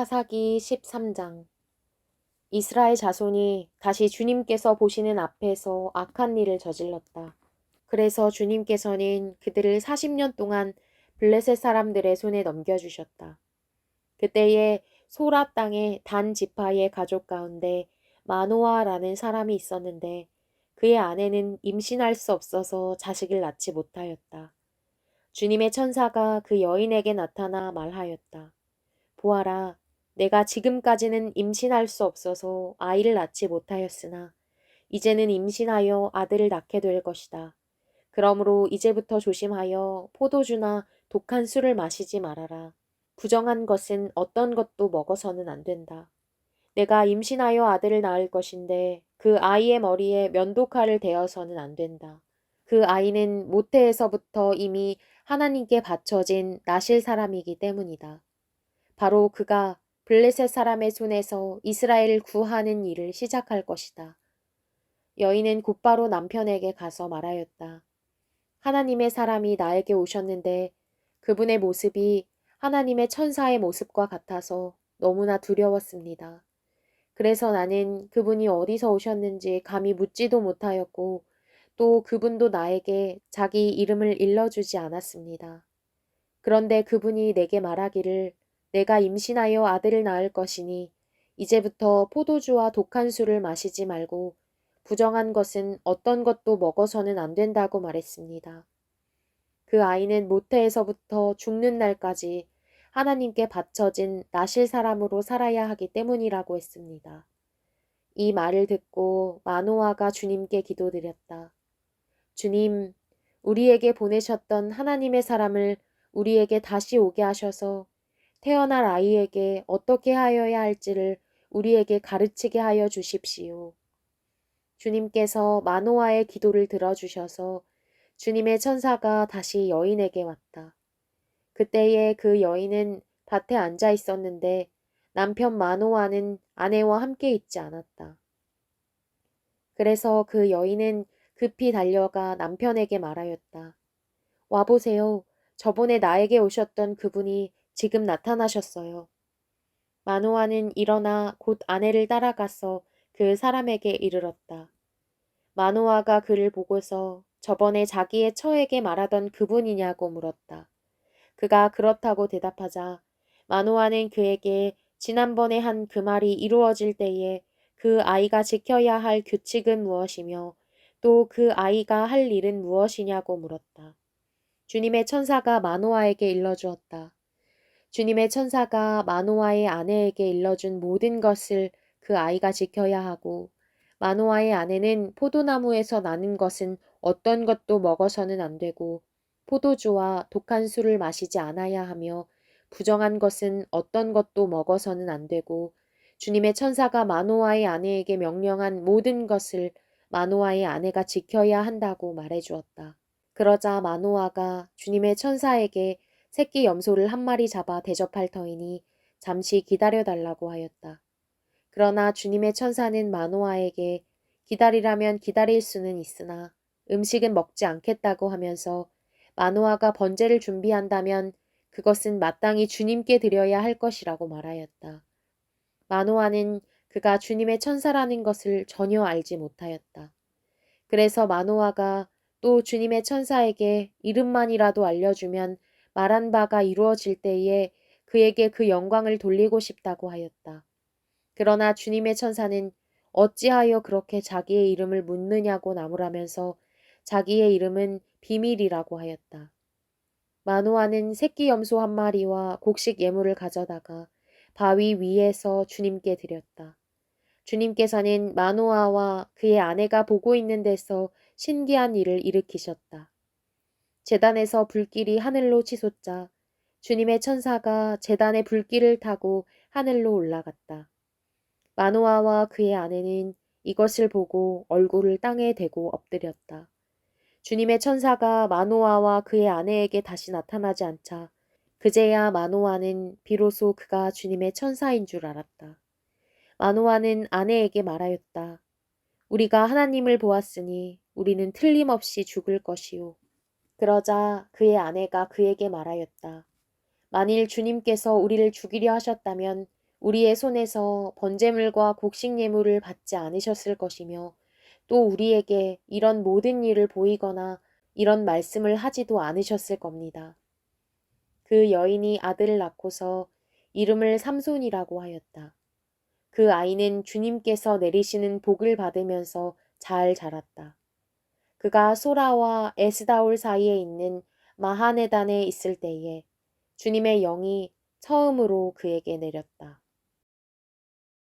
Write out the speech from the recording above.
사사기 13장. 이스라엘 자손이 다시 주님께서 보시는 앞에서 악한 일을 저질렀다. 그래서 주님께서는 그들을 40년 동안 블레셋 사람들의 손에 넘겨주셨다. 그때에 소라 땅의 단 지파의 가족 가운데 마노아라는 사람이 있었는데 그의 아내는 임신할 수 없어서 자식을 낳지 못하였다. 주님의 천사가 그 여인에게 나타나 말하였다. 보아라, 내가 지금까지는 임신할 수 없어서 아이를 낳지 못하였으나 이제는 임신하여 아들을 낳게 될 것이다. 그러므로 이제부터 조심하여 포도주나 독한 술을 마시지 말아라. 부정한 것은 어떤 것도 먹어서는 안 된다. 내가 임신하여 아들을 낳을 것인데 그 아이의 머리에 면도칼을 대어서는 안 된다. 그 아이는 모태에서부터 이미 하나님께 바쳐진 나실 사람이기 때문이다. 바로 그가 블레셋 사람의 손에서 이스라엘을 구하는 일을 시작할 것이다. 여인은 곧바로 남편에게 가서 말하였다. 하나님의 사람이 나에게 오셨는데 그분의 모습이 하나님의 천사의 모습과 같아서 너무나 두려웠습니다. 그래서 나는 그분이 어디서 오셨는지 감히 묻지도 못하였고 또 그분도 나에게 자기 이름을 일러주지 않았습니다. 그런데 그분이 내게 말하기를 내가 임신하여 아들을 낳을 것이니 이제부터 포도주와 독한 술을 마시지 말고 부정한 것은 어떤 것도 먹어서는 안 된다고 말했습니다. 그 아이는 모태에서부터 죽는 날까지 하나님께 바쳐진 나실 사람으로 살아야 하기 때문이라고 했습니다. 이 말을 듣고 마노아가 주님께 기도드렸다. 주님, 우리에게 보내셨던 하나님의 사람을 우리에게 다시 오게 하셔서 태어날 아이에게 어떻게 하여야 할지를 우리에게 가르치게 하여 주십시오. 주님께서 마노아의 기도를 들어주셔서 주님의 천사가 다시 여인에게 왔다. 그때에 그 여인은 밭에 앉아 있었는데 남편 마노아는 아내와 함께 있지 않았다. 그래서 그 여인은 급히 달려가 남편에게 말하였다. 와보세요. 저번에 나에게 오셨던 그분이 지금 나타나셨어요. 마노아는 일어나 곧 아내를 따라가서 그 사람에게 이르렀다. 마노아가 그를 보고서 저번에 자기의 처에게 말하던 그분이냐고 물었다. 그가 그렇다고 대답하자 마노아는 그에게 지난번에 한 그 말이 이루어질 때에 그 아이가 지켜야 할 규칙은 무엇이며 또 그 아이가 할 일은 무엇이냐고 물었다. 주님의 천사가 마노아에게 일러주었다. 주님의 천사가 마노아의 아내에게 일러준 모든 것을 그 아이가 지켜야 하고 마노아의 아내는 포도나무에서 나는 것은 어떤 것도 먹어서는 안 되고 포도주와 독한 술을 마시지 않아야 하며 부정한 것은 어떤 것도 먹어서는 안 되고 주님의 천사가 마노아의 아내에게 명령한 모든 것을 마노아의 아내가 지켜야 한다고 말해 주었다. 그러자 마노아가 주님의 천사에게 새끼 염소를 한 마리 잡아 대접할 터이니 잠시 기다려달라고 하였다. 그러나 주님의 천사는 마노아에게 기다리라면 기다릴 수는 있으나 음식은 먹지 않겠다고 하면서 마노아가 번제를 준비한다면 그것은 마땅히 주님께 드려야 할 것이라고 말하였다. 마노아는 그가 주님의 천사라는 것을 전혀 알지 못하였다. 그래서 마노아가 또 주님의 천사에게 이름만이라도 알려주면 말한 바가 이루어질 때에 그에게 그 영광을 돌리고 싶다고 하였다. 그러나 주님의 천사는 어찌하여 그렇게 자기의 이름을 묻느냐고 나무라면서 자기의 이름은 비밀이라고 하였다. 마노아는 새끼 염소 한 마리와 곡식 예물을 가져다가 바위 위에서 주님께 드렸다. 주님께서는 마노아와 그의 아내가 보고 있는 데서 신기한 일을 일으키셨다. 제단에서 불길이 하늘로 치솟자 주님의 천사가 제단의 불길을 타고 하늘로 올라갔다. 마노아와 그의 아내는 이것을 보고 얼굴을 땅에 대고 엎드렸다. 주님의 천사가 마노아와 그의 아내에게 다시 나타나지 않자 그제야 마노아는 비로소 그가 주님의 천사인 줄 알았다. 마노아는 아내에게 말하였다. 우리가 하나님을 보았으니 우리는 틀림없이 죽을 것이요. 그러자 그의 아내가 그에게 말하였다. 만일 주님께서 우리를 죽이려 하셨다면 우리의 손에서 번제물과 곡식 예물을 받지 않으셨을 것이며 또 우리에게 이런 모든 일을 보이거나 이런 말씀을 하지도 않으셨을 겁니다. 그 여인이 아들을 낳고서 이름을 삼손이라고 하였다. 그 아이는 주님께서 내리시는 복을 받으면서 잘 자랐다. 그가 소라와 에스다올 사이에 있는 마하네단에 있을 때에 주님의 영이 처음으로 그에게 내렸다.